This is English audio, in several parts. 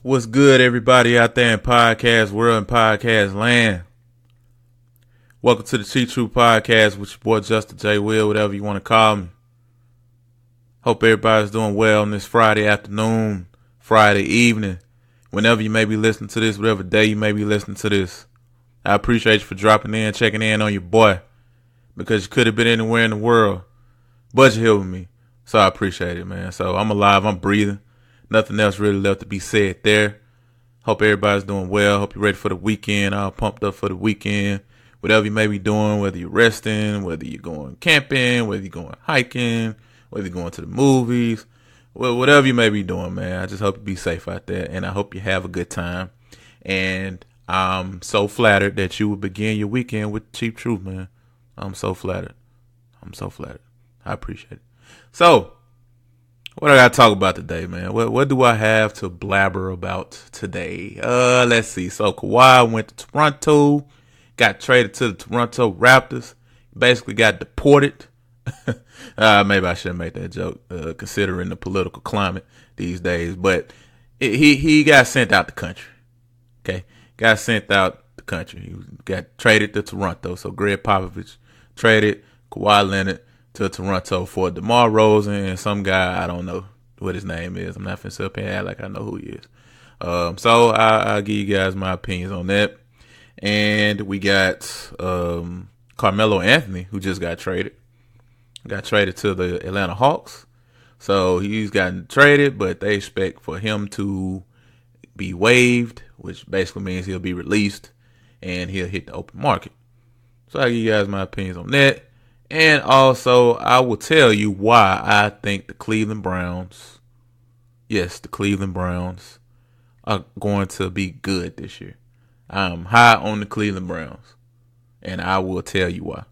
What's good, everybody out there in podcast world and podcast land? Welcome to the Cheat True Podcast with your boy Justin J. Will, whatever you want to call me. Hope everybody's doing well on this Friday afternoon, Friday evening, whenever you may be listening to this, whatever day you may be listening to this. I appreciate you for dropping in, checking in on your boy, because you could have been anywhere in the world, but you're here with me. So I appreciate it, man. So I'm alive, I'm breathing. Nothing else really left to be said there. Hope everybody's doing well. Hope you're ready for the weekend. All pumped up for the weekend. Whatever you may be doing, whether you're resting, whether you're going camping, whether you're going hiking, whether you're going to the movies, whatever you may be doing, man. I just hope you be safe out there, and I hope you have a good time. And I'm so flattered that you would begin your weekend with Cheap Truth, man. I'm so flattered. I appreciate it. So, what I got to talk about today, man? What do I have to blabber about today? Let's see. So Kawhi went to Toronto, got traded to the Toronto Raptors, basically got deported. Maybe I shouldn't make that joke, considering the political climate these days. But he got sent out the country. Okay, got sent out the country. He got traded to Toronto. So Greg Popovich traded Kawhi Leonard to Toronto for DeMar DeRozan and some guy, I don't know what his name is. I'm not finna sit up here and act like I know who he is. So I'll give you guys my opinions on that. And we got Carmelo Anthony, who just got traded. Got traded to the Atlanta Hawks. So he's gotten traded, but they expect for him to be waived, which basically means he'll be released and he'll hit the open market. So I'll give you guys my opinions on that. And also, I will tell you why I think the Cleveland Browns, yes, the Cleveland Browns are going to be good this year. I'm high on the Cleveland Browns, and I will tell you why.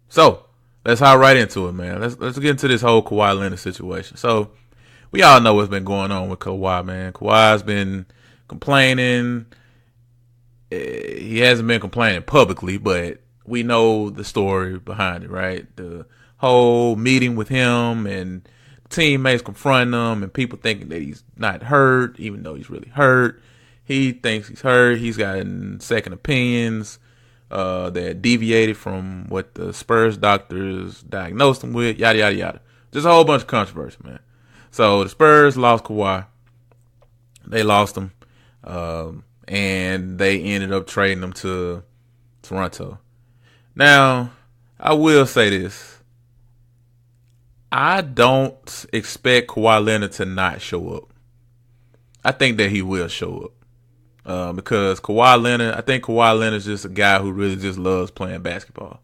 So, let's hop right into it, man. Let's get into this whole Kawhi Leonard situation. So, we all know what's been going on with Kawhi, man. Kawhi's been complaining. He hasn't been complaining publicly, but we know the story behind it, right? The whole meeting with him and teammates confronting him and people thinking that he's not hurt, even though he's really hurt. He thinks he's hurt. He's gotten second opinions that deviated from what the Spurs doctors diagnosed him with, yada, yada, yada. Just a whole bunch of controversy, man. So the Spurs lost Kawhi. They lost him. And they ended up trading him to Toronto. Now, I will say this. I don't expect Kawhi Leonard to not show up. I think that he will show up. Because I think Kawhi Leonard is just a guy who really just loves playing basketball.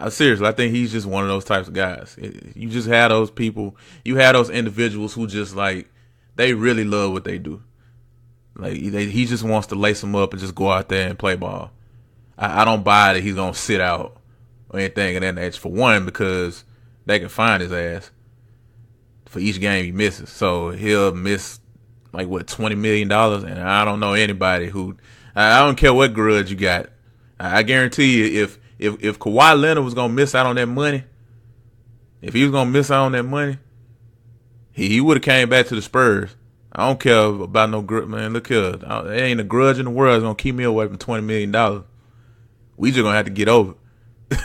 Seriously, I think he's just one of those types of guys. You just have those people, you have those individuals who just like, they really love what they do. Like, he just wants to lace them up and just go out there and play ball. I don't buy that he's going to sit out or anything of that nature, for one, because they can find his ass for each game he misses. So he'll miss, like, $20 million? And I don't know anybody who, I don't care what grudge you got. I guarantee you, if Kawhi Leonard was going to miss out on that money, if he was going to miss out on that money, he would have came back to the Spurs. I don't care about no grudge, man. Look here. There ain't a grudge in the world that's going to keep me away from $20 million. We just going to have to get over it.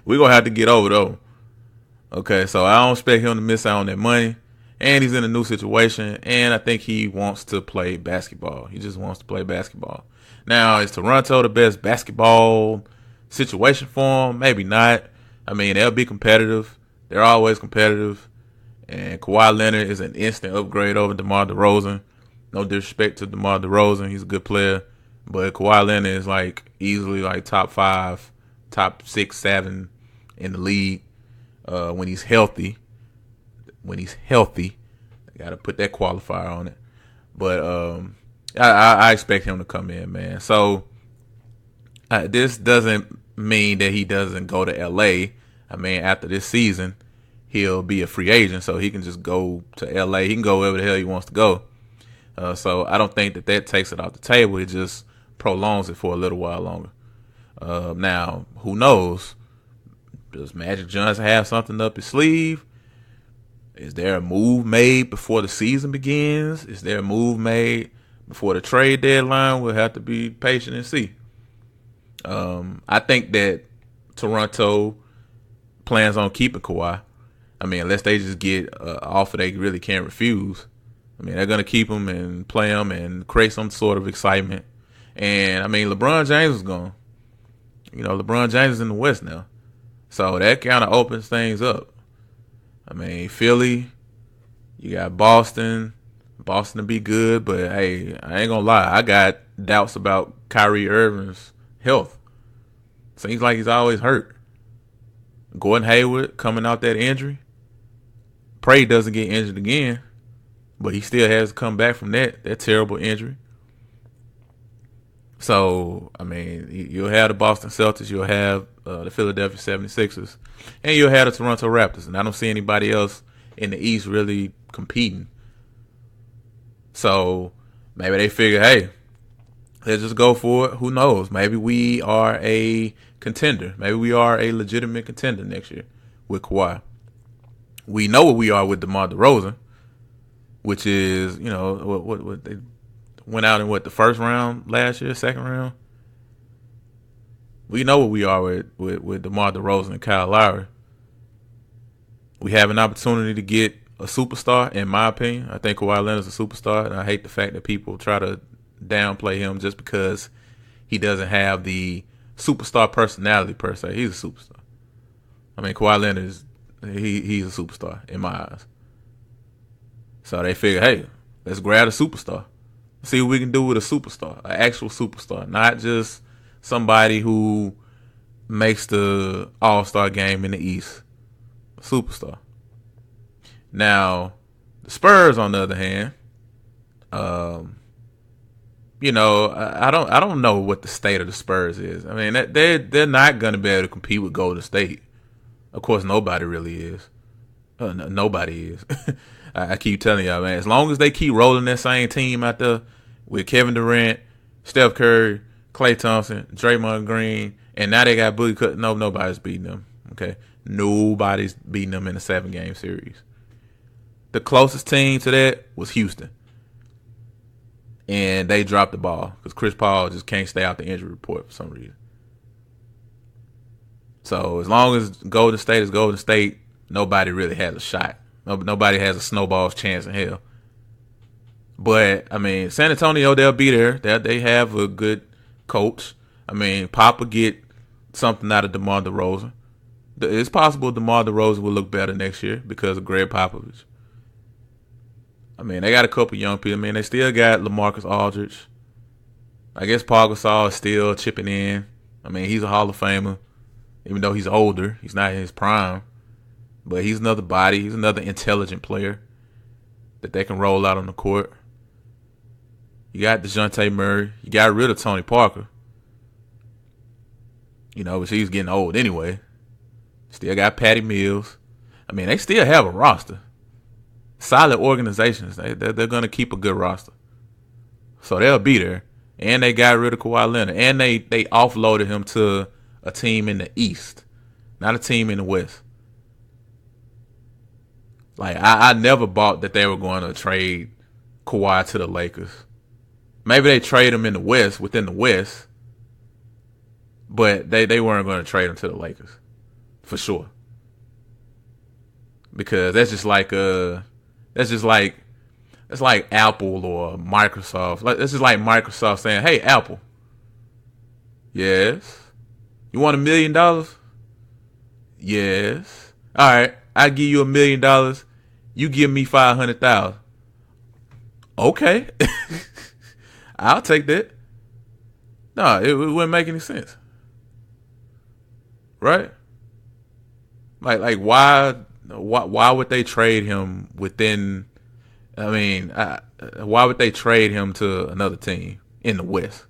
We're going to have to get over it, though. Okay, so I don't expect him to miss out on that money. And he's in a new situation. And I think he wants to play basketball. He just wants to play basketball. Now, is Toronto the best basketball situation for him? Maybe not. I mean, they'll be competitive. They're always competitive. And Kawhi Leonard is an instant upgrade over DeMar DeRozan. No disrespect to DeMar DeRozan. He's a good player. But Kawhi Leonard is like easily like top 5, top 6, 7 in the league when he's healthy. When he's healthy, I got to put that qualifier on it. But I expect him to come in, man. So this doesn't mean that he doesn't go to LA. I mean, after this season, he'll be a free agent, so he can just go to LA. He can go wherever the hell he wants to go. So I don't think that takes it off the table. It just prolongs it for a little while longer. Now, who knows? Does Magic Johnson have something up his sleeve? Is there a move made before the season begins? Is there a move made before the trade deadline? We'll have to be patient and see. I think that Toronto plans on keeping Kawhi. I mean, unless they just get an offer they really can't refuse. I mean, they're going to keep him and play him and create some sort of excitement. And, I mean, LeBron James is gone. LeBron James is in the West now. So that kind of opens things up. I mean, Philly, you got Boston. Boston to be good, but, hey, I ain't going to lie. I got doubts about Kyrie Irving's health. Seems like he's always hurt. Gordon Hayward coming out that injury. Pray he doesn't get injured again, but he still has to come back from that terrible injury. So, I mean, you'll have the Boston Celtics, you'll have the Philadelphia 76ers, and you'll have the Toronto Raptors. And I don't see anybody else in the East really competing. So, maybe they figure, hey, let's just go for it. Who knows? Maybe we are a contender. Maybe we are a legitimate contender next year with Kawhi. We know what we are with DeMar DeRozan, which is, what they went out in the first round last year, second round. We know what we are with DeMar DeRozan and Kyle Lowry. We have an opportunity to get a superstar, in my opinion. I think Kawhi Leonard is a superstar, and I hate the fact that people try to downplay him just because he doesn't have the superstar personality per se. He's a superstar. I mean, Kawhi Leonard is he's a superstar in my eyes. So they figure, hey, let's grab a superstar. See what we can do with a superstar, an actual superstar, not just somebody who makes the All-Star game in the East. A superstar. Now, the Spurs, on the other hand, I don't know what the state of the Spurs is. I mean, they're not going to be able to compete with Golden State. Of course, nobody really is. Nobody is. I keep telling y'all, man. As long as they keep rolling that same team out there with Kevin Durant, Steph Curry, Klay Thompson, Draymond Green, and now they got Boogie Cut. No, nobody's beating them. Okay, nobody's beating them in a 7-game series. The closest team to that was Houston. And they dropped the ball because Chris Paul just can't stay out the injury report for some reason. So as long as Golden State is Golden State, nobody really has a shot. Nobody has a snowball's chance in hell. But, I mean, San Antonio, they'll be there. They have a good coach. I mean, Pop will get something out of DeMar DeRozan. It's possible DeMar DeRozan will look better next year because of Greg Popovich. I mean, they got a couple young people. I mean, they still got LaMarcus Aldridge. I guess Paul Gasol is still chipping in. I mean, he's a Hall of Famer. Even though he's older, he's not in his prime. But he's another body. He's another intelligent player that they can roll out on the court. You got DeJounte Murray. You got rid of Tony Parker. But he's getting old anyway. Still got Patty Mills. I mean, they still have a roster. Solid organizations. They're going to keep a good roster. So they'll be there. And they got rid of Kawhi Leonard. And they offloaded him to a team in the East. Not a team in the West. Like, I never bought that they were going to trade Kawhi to the Lakers. Maybe they trade him in the West, within the West. But they weren't going to trade him to the Lakers. For sure. Because that's like Apple or Microsoft. That's just like Microsoft saying, hey, Apple. Yes. You want $1 million? Yes. All right. I give you $1 million. You give me 500,000. Okay. I'll take that. No, it wouldn't make any sense. Right? Like why would they trade him within? I mean, why would they trade him to another team in the West?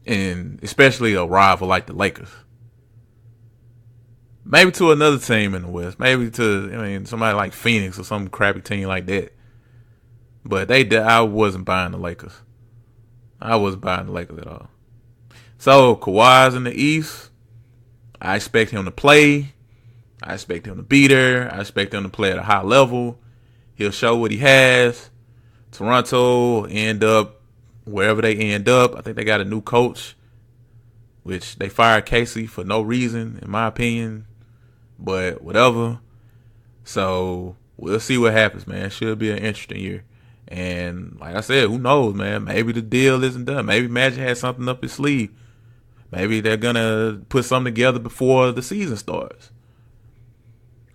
And especially a rival like the Lakers. Maybe to another team in the West. Maybe to, somebody like Phoenix or some crappy team like that. But I wasn't buying the Lakers. I wasn't buying the Lakers at all. So, Kawhi's in the East. I expect him to play. I expect him to be there. I expect him to play at a high level. He'll show what he has. Toronto end up wherever they end up. I think they got a new coach, which they fired Casey for no reason, in my opinion. But whatever. So we'll see what happens, man. It should be an interesting year. And like I said, who knows, man? Maybe the deal isn't done. Maybe Magic has something up his sleeve. Maybe they're going to put something together before the season starts.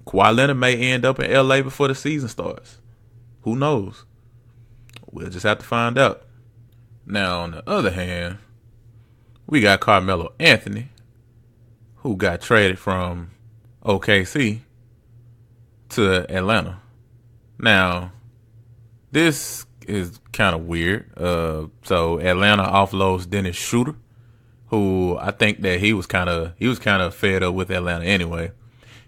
Kawhi Leonard may end up in LA before the season starts. Who knows? We'll just have to find out. Now, on the other hand, we got Carmelo Anthony, who got traded from OKC to Atlanta. Now, this is kind of weird. So Atlanta offloads Dennis Schroeder, who I think that he was kind of fed up with Atlanta anyway.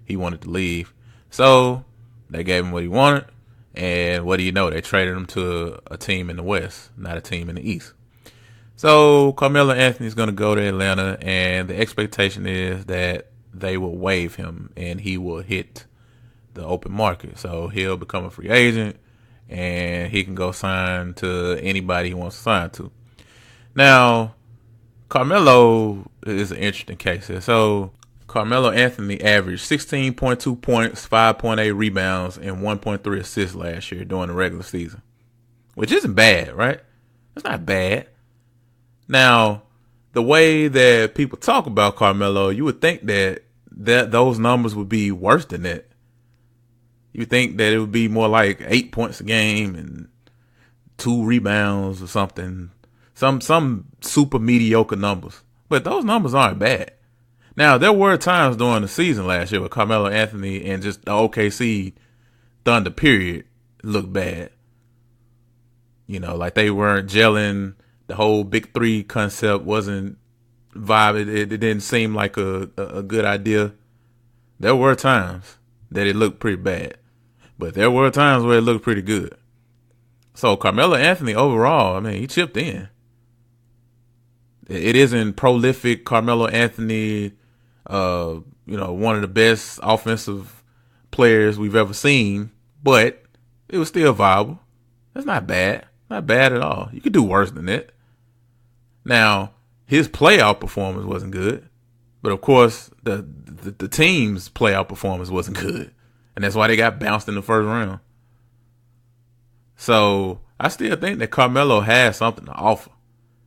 He wanted to leave, so they gave him what he wanted. And what do you know? They traded him to a team in the West, not a team in the East. So Carmelo Anthony is going to go to Atlanta, and the expectation is that they will waive him, and he will hit the open market. So he'll become a free agent, and he can go sign to anybody he wants to sign to. Now, Carmelo is an interesting case here. So Carmelo Anthony averaged 16.2 points, 5.8 rebounds, and 1.3 assists last year during the regular season, which isn't bad, right? It's not bad. Now, the way that people talk about Carmelo, you would think that those numbers would be worse than that. You would think that it would be more like 8 points a game and 2 rebounds or something. Some super mediocre numbers. But those numbers aren't bad. Now, there were times during the season last year where Carmelo Anthony and just the OKC Thunder period looked bad. You know, like they weren't gelling. The whole Big Three concept wasn't vibing. It didn't seem like a good idea. There were times that it looked pretty bad. But there were times where it looked pretty good. So Carmelo Anthony overall, I mean, he chipped in. It isn't prolific Carmelo Anthony, one of the best offensive players we've ever seen, but it was still viable. That's not bad. Not bad at all. You could do worse than that. Now, his playoff performance wasn't good, but of course, the team's playoff performance wasn't good, and that's why they got bounced in the first round. So I still think that Carmelo has something to offer.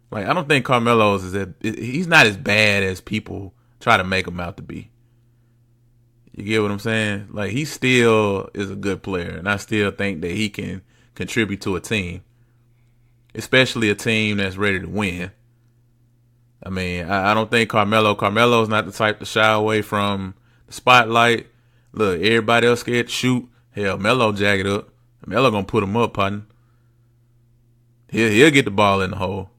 Like, I don't think Carmelo he's not as bad as people try to make him out to be. You get what I'm saying? Like, he still is a good player, and I still think that he can contribute to a team, especially a team that's ready to win. I mean, I don't think Carmelo's not the type to shy away from the spotlight. Look, everybody else scared to shoot. Hell, Melo jack it up. Melo gonna put him up, partner. He'll get the ball in the hole.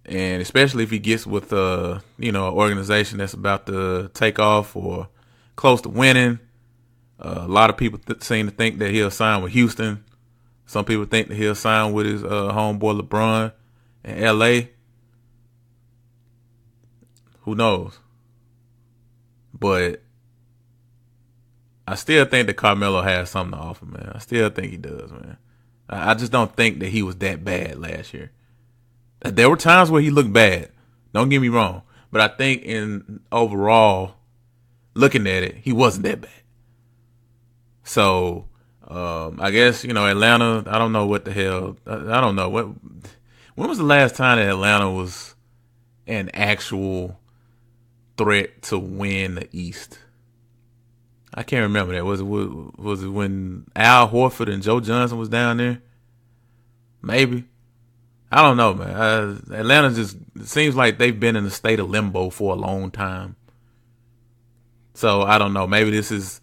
And especially if he gets with an organization that's about to take off or close to winning. A lot of people seem to think that he'll sign with Houston. Some people think that he'll sign with his homeboy LeBron in LA. Who knows? But I still think that Carmelo has something to offer, man. I still think he does, man. I just don't think that he was that bad last year. There were times where he looked bad. Don't get me wrong. But I think in overall, looking at it, he wasn't that bad. So, I guess, Atlanta, I don't know what the hell. I don't know. When was the last time that Atlanta was an actual threat to win the East? I can't remember that. Was it when Al Horford and Joe Johnson was down there? Maybe. I don't know, man. Atlanta just seems like they've been in a state of limbo for a long time. So I don't know. Maybe this is,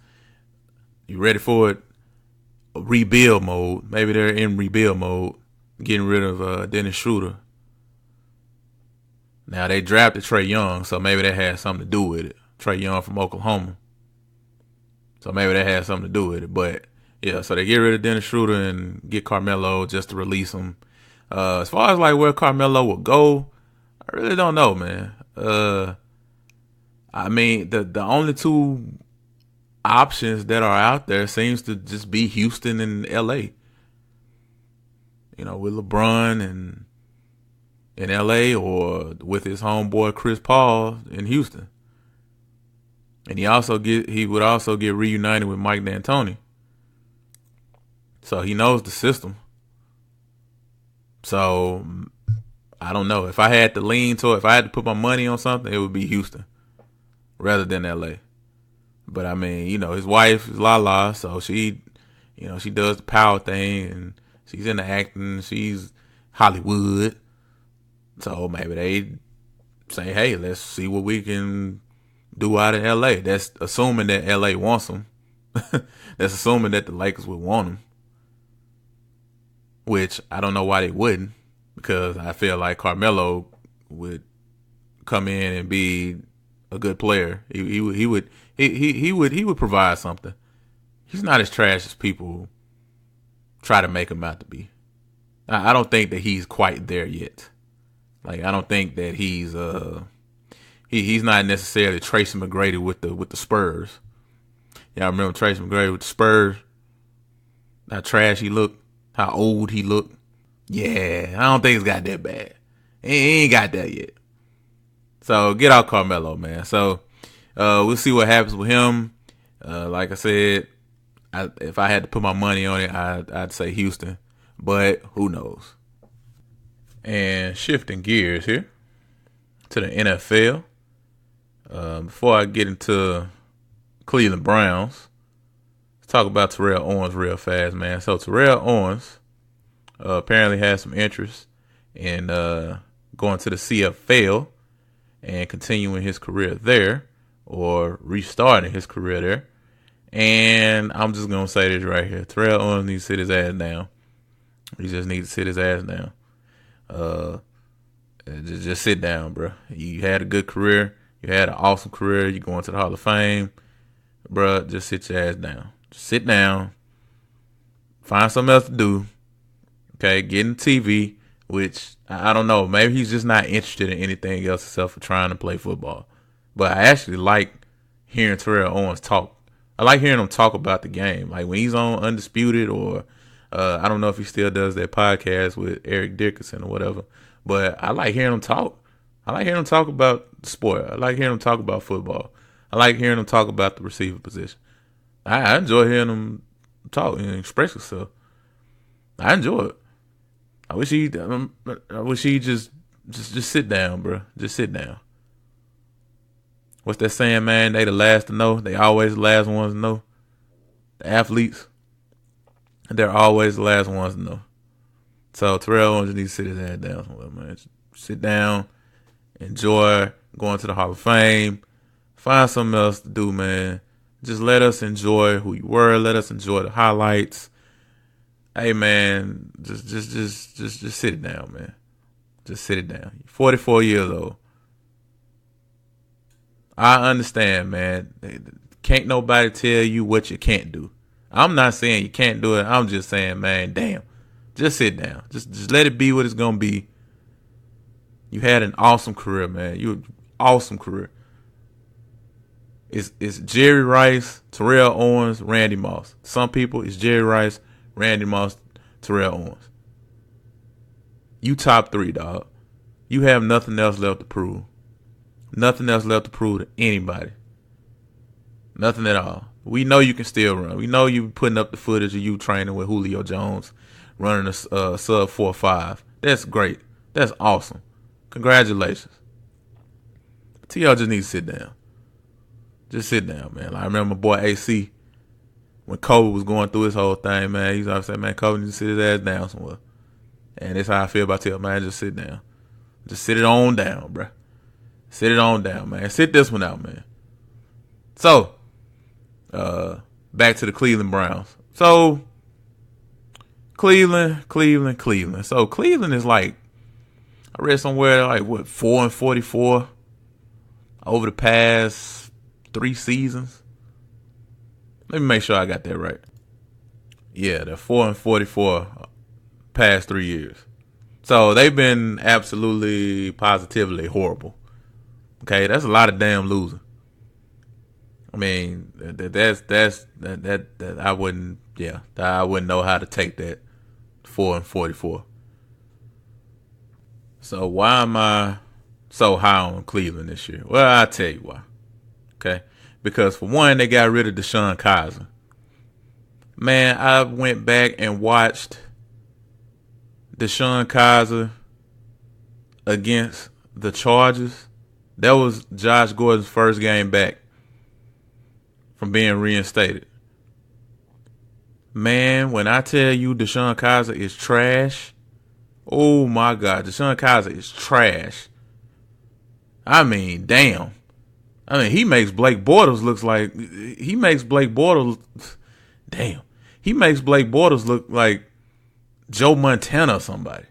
you ready for it? Rebuild mode. Maybe they're in rebuild mode, getting rid of Dennis Schroeder. Now they drafted Trae Young, so maybe that has something to do with it. Trae Young from Oklahoma. So maybe that has something to do with it. But yeah, so they get rid of Dennis Schroeder and get Carmelo just to release him. As far as like where Carmelo will go, I really don't know, man. I mean, the only two options that are out there seems to just be Houston and LA. With LeBron and in LA, or with his homeboy Chris Paul in Houston. And he would also get reunited with Mike D'Antoni. So he knows the system. So I don't know. If I had to put my money on something, it would be Houston rather than LA. But I mean, his wife is Lala, so she does the power thing, and she's into acting. She's Hollywood. So maybe they say, hey, let's see what we can do out in LA. That's assuming that LA wants him. That's assuming that the Lakers would want him. Which I don't know why they wouldn't, because I feel like Carmelo would come in and be a good player. He would provide something. He's not as trash as people try to make him out to be. I don't think that he's quite there yet. Like, I don't think that he's not necessarily Tracy McGrady with the Spurs. Y'all remember Tracy McGrady with the Spurs? How trash he looked, how old he looked. Yeah, I don't think it's got that bad. He ain't got that yet. So get out Carmelo, man. So we'll see what happens with him. Like I said, if I had to put my money on it, I'd say Houston. But who knows? And shifting gears here to the NFL. Before I get into Cleveland Browns, let's talk about Terrell Owens real fast, man. So Terrell Owens apparently has some interest in going to the CFL and continuing his career there, or restarting his career there. And I'm just going to say this right here. Terrell Owens needs to sit his ass down. He just needs to sit his ass down. Just sit down, bro. You had a good career. You had an awesome career. You're going to the Hall of Fame. Bro, just sit your ass down. Just sit down. Find something else to do. Okay, get in TV, which I don't know. Maybe he's just not interested in anything else except for trying to play football. But I actually like hearing Terrell Owens talk. I like hearing him talk about the game. Like when he's on Undisputed, or I don't know if he still does that podcast with Eric Dickerson or whatever. But I like hearing him talk. I like hearing him talk about the sport. I like hearing him talk about football. I like hearing him talk about the receiver position. I enjoy hearing him talk and express himself. I enjoy it. I wish he just sit down, bro. Just sit down. What's that saying, man? They the last to know. They always the last ones to know. The athletes, they're always the last ones to know. So Terrell Owens needs to sit his ass down somewhere, man. Just sit down, enjoy going to the Hall of Fame. Find something else to do, man. Just let us enjoy who you were. Let us enjoy the highlights. Hey, man, just sit it down, man. Just sit it down. You're 44 years old. I understand, man. Can't nobody tell you what you can't do. I'm not saying you can't do it. I'm just saying, man, damn. Just sit down. Just let it be what it's going to be. You had an awesome career, man. You awesome career. It's Jerry Rice, Terrell Owens, Randy Moss. Some people, it's Jerry Rice, Randy Moss, Terrell Owens. You top three, dog. You have nothing else left to prove. Nothing else left to prove to anybody. Nothing at all. We know you can still run. We know you putting up the footage of you training with Julio Jones, running a sub 4.5. That's great. That's awesome. Congratulations. T.O. just needs to sit down. Just sit down, man. Like, I remember my boy AC, when Kobe was going through his whole thing, man, he's always saying, man, Kobe needs to sit his ass down somewhere. And that's how I feel about T.O., man. Just sit down. Just sit it on down, bro. Sit it on down, man. Sit this one out, man. So, back to the Cleveland Browns. So, Cleveland. So, Cleveland is like, I read somewhere like, 4-44 over the past 3 seasons. Let me make sure I got that right. Yeah, they're 4-44 past 3 years. So, they've been absolutely, positively horrible. Okay, that's a lot of damn losing. I mean, that I wouldn't. Yeah, I wouldn't know how to take that 4-44. So why am I so high on Cleveland this year? Well, I'll tell you why. Okay, because for one, they got rid of DeShone Kizer. Man, I went back and watched DeShone Kizer against the Chargers. That was Josh Gordon's first game back from being reinstated. Man, when I tell you DeShone Kizer is trash, oh my God, DeShone Kizer is trash. I mean, damn. I mean, he makes Blake Bortles damn. He makes Blake Bortles look like Joe Montana or somebody.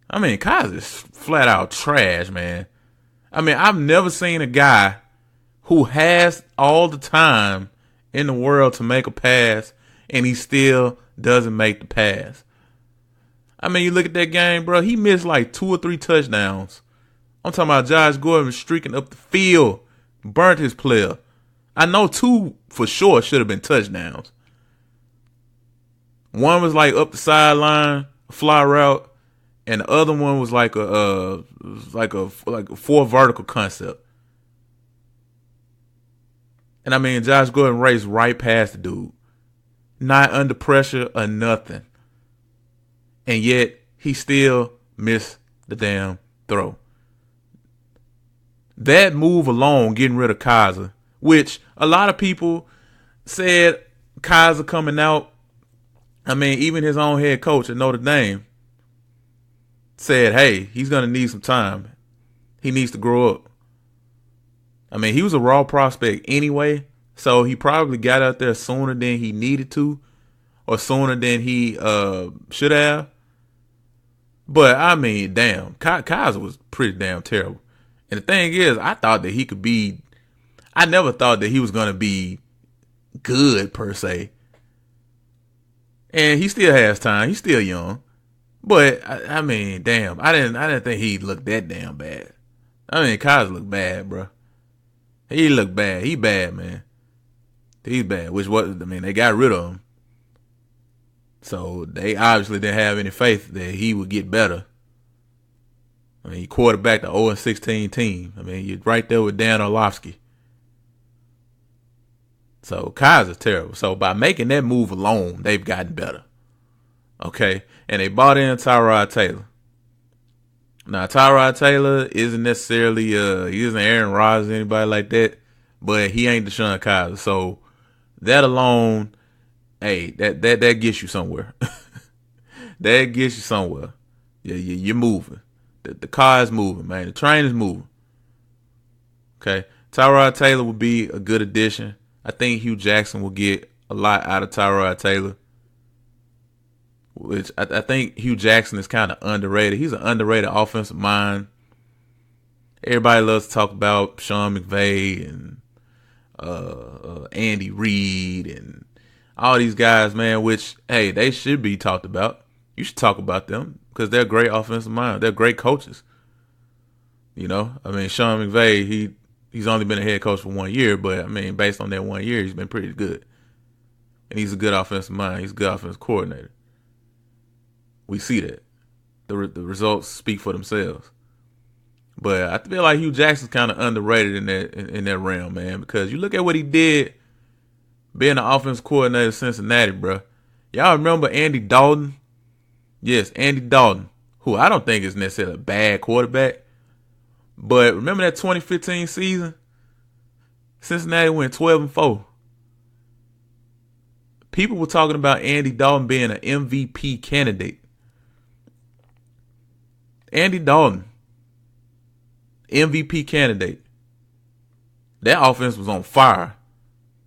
I mean, Kizer is flat out trash, man. I mean, I've never seen a guy who has all the time in the world to make a pass and he still doesn't make the pass. I mean, you look at that game, bro. He missed like 2 or 3 touchdowns. I'm talking about Josh Gordon streaking up the field, burnt his player. I know 2 for sure should have been touchdowns. One was like up the sideline, fly route, and the other one was like a 4 vertical concept. And I mean, Josh Gordon raced right past the dude, not under pressure or nothing, and yet he still missed the damn throw. That move alone, getting rid of Kizer, which a lot of people said Kizer coming out. I mean, even his own head coach at Notre Dame said, hey, he's going to need some time. He needs to grow up. I mean, he was a raw prospect anyway, so he probably got out there sooner than he needed to or sooner than he should have. But, I mean, damn, Kizer was pretty damn terrible. And the thing is, I never thought that he was going to be good, per se. And he still has time. He's still young. But, I mean, damn, I didn't think he looked that damn bad. I mean, Kizer looked bad, bro. He looked bad. He bad, man. He's bad. They got rid of him. So, they obviously didn't have any faith that he would get better. I mean, he quarterbacked the 0-16 team. I mean, you're right there with Dan Orlovsky. So, Kizer's terrible. So, by making that move alone, they've gotten better. Okay? And they bought in Tyrod Taylor. Now, Tyrod Taylor isn't necessarily, he isn't Aaron Rodgers or anybody like that, but he ain't DeShone Kizer. So, that alone, hey, that gets you somewhere. That gets you somewhere. You're moving. The car is moving, man. The train is moving. Okay? Tyrod Taylor would be a good addition. I think Hugh Jackson will get a lot out of Tyrod Taylor. Which I think Hugh Jackson is kind of underrated. He's an underrated offensive mind. Everybody loves to talk about Sean McVay and Andy Reid and all these guys, man, which, hey, they should be talked about. You should talk about them because they're great offensive minds. They're great coaches. You know, I mean, Sean McVay, he's only been a head coach for 1 year, but, I mean, based on that 1 year, he's been pretty good. And he's a good offensive mind. He's a good offensive coordinator. We see that. The results speak for themselves. But I feel like Hugh Jackson's kind of underrated in that realm, man, because you look at what he did being the offensive coordinator of Cincinnati, bro. Y'all remember Andy Dalton? Yes, Andy Dalton, who I don't think is necessarily a bad quarterback. But remember that 2015 season? Cincinnati went 12-4. People were talking about Andy Dalton being an MVP candidate. Andy Dalton, MVP candidate. That offense was on fire.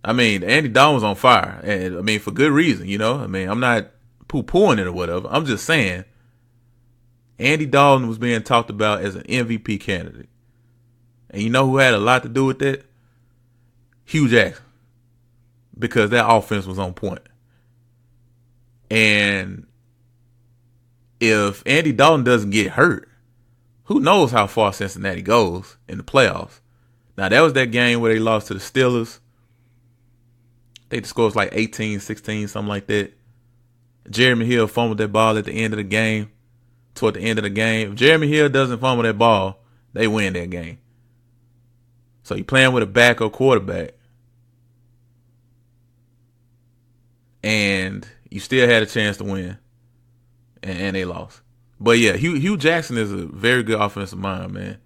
I mean, Andy Dalton was on fire. And I mean, for good reason, you know. I mean, I'm not poo-pooing it or whatever. I'm just saying, Andy Dalton was being talked about as an MVP candidate. And you know who had a lot to do with that? Hugh Jackson. Because that offense was on point. And if Andy Dalton doesn't get hurt, who knows how far Cincinnati goes in the playoffs. Now, that was that game where they lost to the Steelers. think the score was like 18-16, something like that. Jeremy Hill fumbled that ball at the end of the game. Toward the end of the game, if Jeremy Hill doesn't fumble that ball, they win that game. So you're playing with a backup quarterback, and you still had a chance to win, and they lost. But yeah, Hugh Jackson is a very good offensive mind, man.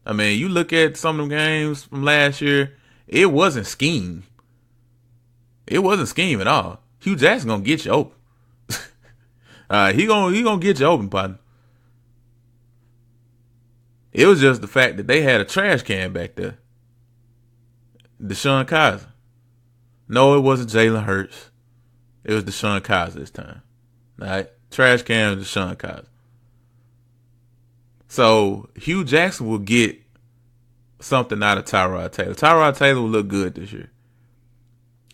I mean, you look at some of them games from last year, it wasn't scheme. It wasn't scheme at all. Hugh Jackson gonna get you open. He gonna get you open, partner. It was just the fact that they had a trash can back there. Deshaun Kaiser. No, it wasn't Jalen Hurts. It was Deshaun Kaiser this time. All right? Trash can was Deshaun Kaiser. So Hugh Jackson will get something out of Tyrod Taylor. Tyrod Taylor will look good this year.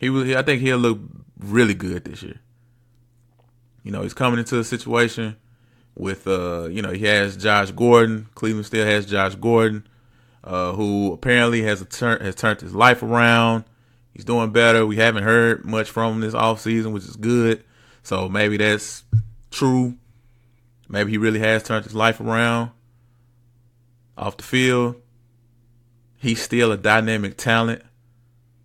I think he'll look really good this year. You know, he's coming into a situation with, he has Josh Gordon. Cleveland still has Josh Gordon, who apparently has turned his life around. He's doing better. We haven't heard much from him this offseason, which is good. So maybe that's true. Maybe he really has turned his life around. Off the field, he's still a dynamic talent.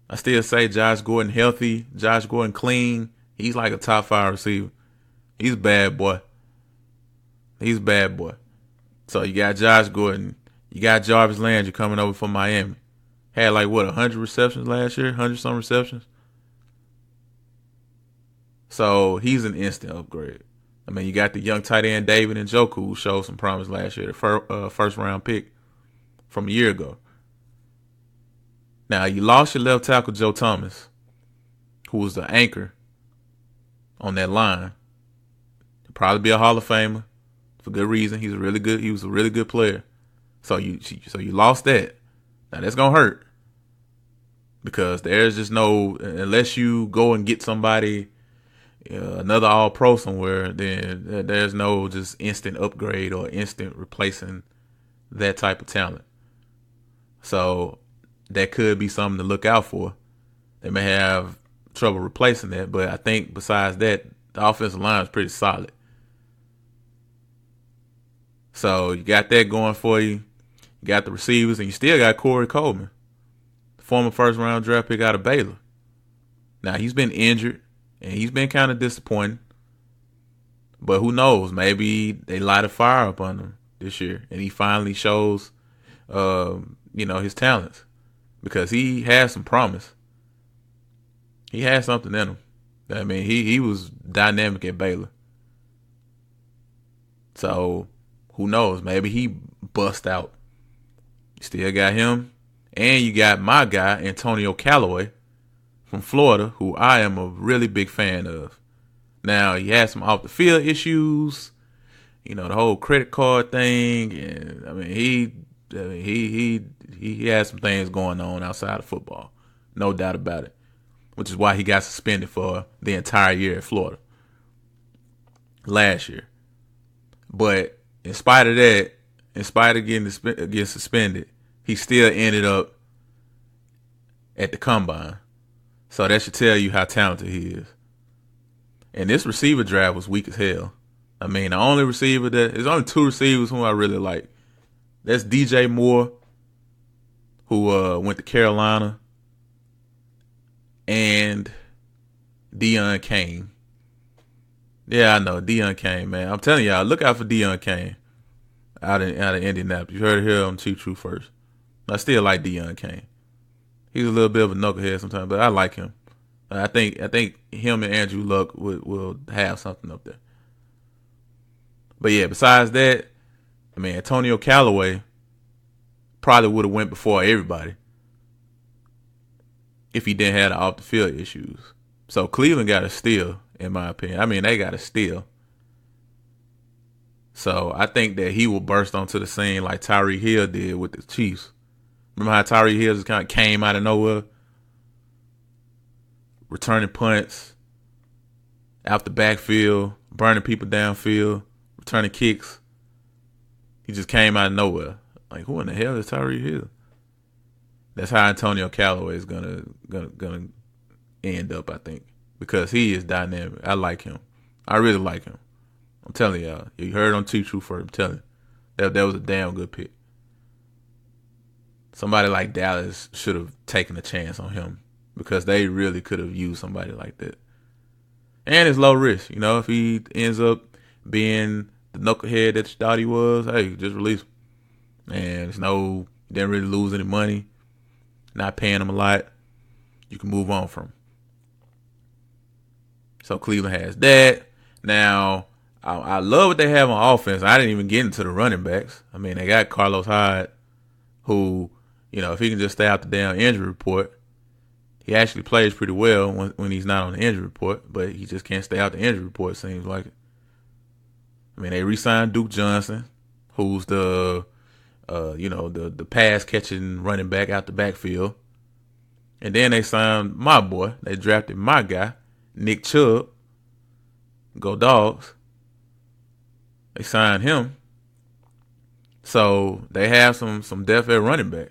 I still say Josh Gordon healthy, Josh Gordon clean. He's like a top 5 receiver. He's a bad boy. So you got Josh Gordon. You got Jarvis Landry coming over from Miami. Had 100 receptions last year? 100-some receptions? So he's an instant upgrade. I mean, you got the young tight end David Njoku, who showed some promise last year, the first-round pick from a year ago. Now, you lost your left tackle, Joe Thomas, who was the anchor on that line. He'll probably be a Hall of Famer for good reason. He was a really good player. So you lost that. Now, that's going to hurt because there's just no, unless you go and get somebody, another All-Pro somewhere, then there's no just instant upgrade or instant replacing that type of talent. So that could be something to look out for. They may have trouble replacing that, but I think besides that, the offensive line is pretty solid. So you got that going for you. You got the receivers, and you still got Corey Coleman, former first-round draft pick out of Baylor. Now, he's been injured, and he's been kind of disappointing. But who knows? Maybe they light a fire up on him this year, and he finally shows, his talents. Because he has some promise. He has something in him. I mean, he was dynamic at Baylor. So, who knows? Maybe he bust out. You still got him. And you got my guy, Antonio Callaway from Florida, who I am a really big fan of. Now, he had some off-the-field issues. The whole credit card thing. And, I mean, he has some things going on outside of football. No doubt about it. Which is why he got suspended for the entire year at Florida last year. But in spite of that, in spite of getting suspended, he still ended up at the combine. So that should tell you how talented he is. And this receiver draft was weak as hell. I mean, there's only 2 receivers whom I really like. That's DJ Moore, who went to Carolina, and Deion Kane. Yeah, I know, Deion Kane, man. I'm telling y'all, look out for Deion Kane out of Indianapolis. You heard it here on Chief True first. I still like Deion Kane. He's a little bit of a knucklehead sometimes, but I like him. I think him and Andrew Luck will have something up there. But yeah, besides that, I mean, Antonio Callaway probably would have went before everybody if he didn't have the off-the-field issues. So Cleveland got a steal, in my opinion. I mean, they got a steal. So I think that he will burst onto the scene like Tyreek Hill did with the Chiefs. Remember how Tyreek Hill just kind of came out of nowhere? Returning punts out the backfield, burning people downfield, returning kicks. He just came out of nowhere. Like, who in the hell is Tyreek Hill? That's how Antonio Callaway is gonna end up, I think, because he is dynamic. I like him. I really like him. I'm telling y'all. You heard on T-True first. I'm telling you. That was a damn good pick. Somebody like Dallas should have taken a chance on him because they really could have used somebody like that. And it's low risk. If he ends up being the knucklehead that you thought he was, hey, just release him. And you didn't really lose any money. Not paying him a lot. You can move on from him. So Cleveland has that. Now, I love what they have on offense. I didn't even get into the running backs. I mean, they got Carlos Hyde, who, if he can just stay out the damn injury report, he actually plays pretty well when he's not on the injury report, but he just can't stay out the injury report, seems like it. I mean, they re-signed Duke Johnson, who's the pass-catching running back out the backfield. And then they signed my boy. They drafted my guy, Nick Chubb. Go Dogs. They signed him. So they have some depth at running back.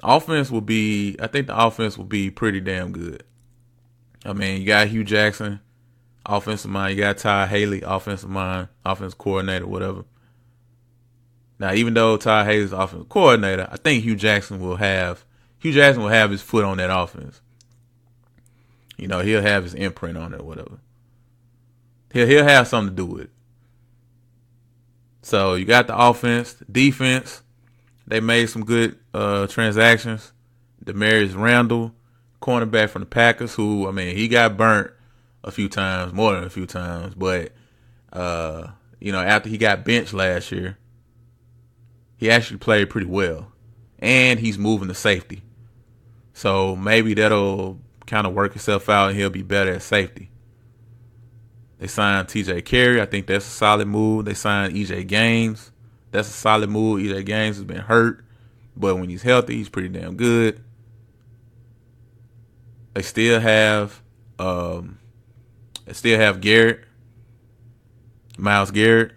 I think the offense will be pretty damn good. I mean, you got Hugh Jackson, offensive mind. You got Ty Haley, offensive mind, offensive coordinator, whatever. Now, even though Ty Haley's offensive coordinator, I think Hugh Jackson will have his foot on that offense. He'll have his imprint on it or whatever. He'll have something to do with it. So you got the offense, defense. They made some good transactions. Demarius Randall, cornerback from the Packers, who, he got burnt a few times, more than a few times. But, after he got benched last year, he actually played pretty well. And he's moving to safety. So maybe that'll kind of work itself out and he'll be better at safety. They signed TJ Carey. I think that's a solid move. They signed EJ Gaines. That's a solid move. EJ Gaines has been hurt, but when he's healthy, he's pretty damn good. They still have Garrett, Myles Garrett.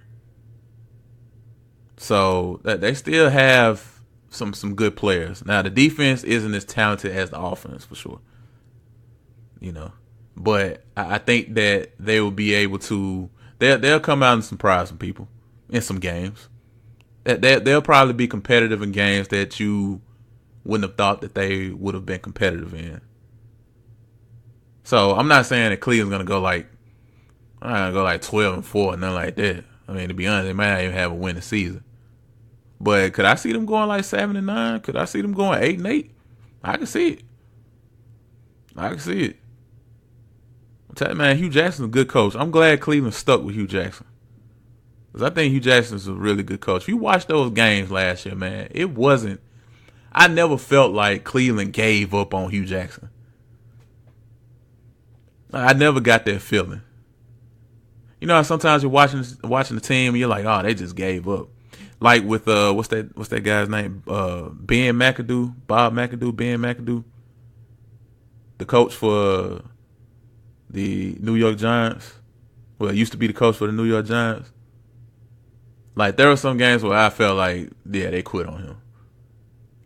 So they still have some good players. Now the defense isn't as talented as the offense for sure. But I think that they will be able to. They'll come out and surprise some people in some games. They'll probably be competitive in games that you wouldn't have thought that they would have been competitive in. So I'm not saying that Cleveland's gonna go like 12-4 and nothing like that. I mean, to be honest, they might not even have a winning season. But could I see them going like 7-9? Could I see them going 8-8? I can see it. I'm telling you, man, Hugh Jackson's a good coach. I'm glad Cleveland stuck with Hugh Jackson. Because I think Hugh Jackson's a really good coach. If you watch those games last year, man, I never felt like Cleveland gave up on Hugh Jackson. I never got that feeling. Sometimes you're watching the team and you're like, oh, they just gave up. Like with what's that guy's name? Ben McAdoo, Bob McAdoo, Ben McAdoo, the coach for the New York Giants. Well, used to be the coach for the New York Giants. Like there were some games where I felt like, yeah, they quit on him.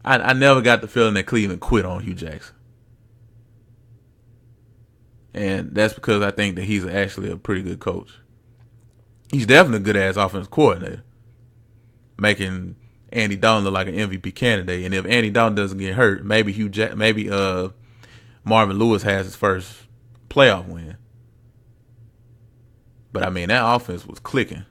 I never got the feeling that Cleveland quit on Hugh Jackson. And that's because I think that he's actually a pretty good coach. He's definitely a good-ass offensive coordinator, making Andy Dalton look like an MVP candidate. And if Andy Dalton doesn't get hurt, maybe Marvin Lewis has his first playoff win. But, that offense was clicking.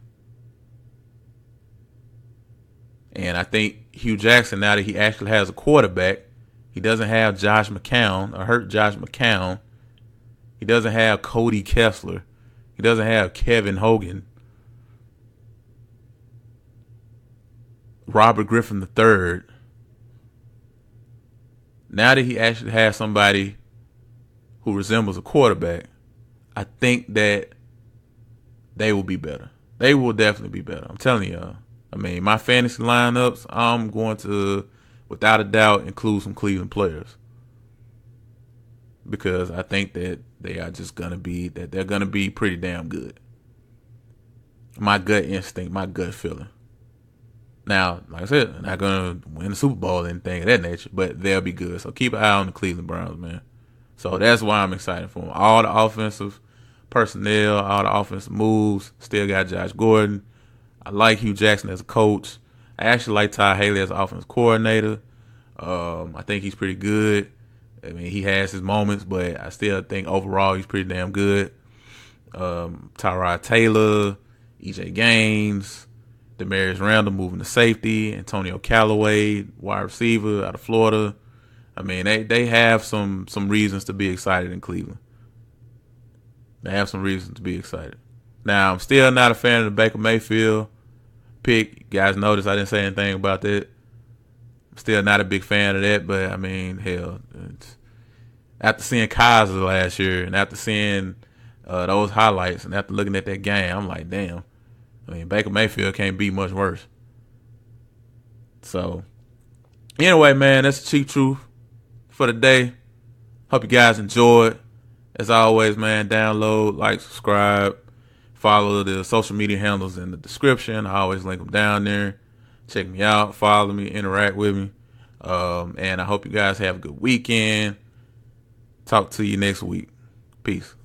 And I think Hugh Jackson, now that he actually has a quarterback, he doesn't have Josh McCown, or hurt Josh McCown. He doesn't have Cody Kessler. He doesn't have Kevin Hogan. Robert Griffin III. Now that he actually has somebody who resembles a quarterback, I think that they will be better. They will definitely be better. I'm telling y'all. My fantasy lineups, I'm going to, without a doubt, include some Cleveland players. Because I think that they're going to be pretty damn good. My gut instinct, my gut feeling. Now, like I said, they're not going to win the Super Bowl or anything of that nature, but they'll be good. So keep an eye on the Cleveland Browns, man. So that's why I'm excited for him. All the offensive personnel, all the offensive moves. Still got Josh Gordon. I like Hugh Jackson as a coach. I actually like Ty Haley as an offensive coordinator. I think he's pretty good. I mean, he has his moments, but I still think overall he's pretty damn good. Tyrod Taylor, EJ Gaines, Demarius Randall moving to safety, Antonio Callaway, wide receiver out of Florida. I mean, they have some reasons to be excited in Cleveland. They have some reasons to be excited. Now, I'm still not a fan of the Baker Mayfield pick. You guys notice I didn't say anything about that. I'm still not a big fan of that, but I mean, hell, after seeing Kaiser last year and after seeing those highlights and after looking at that game, I'm like, damn. I mean, Baker Mayfield can't be much worse. So, anyway, man, that's the cheap truth for the day. Hope you guys enjoyed. As always, man, download, like, subscribe, follow the social media handles in the description. I always link them down there. Check me out, follow me, interact with me. And I hope you guys have a good weekend. Talk to you next week. Peace.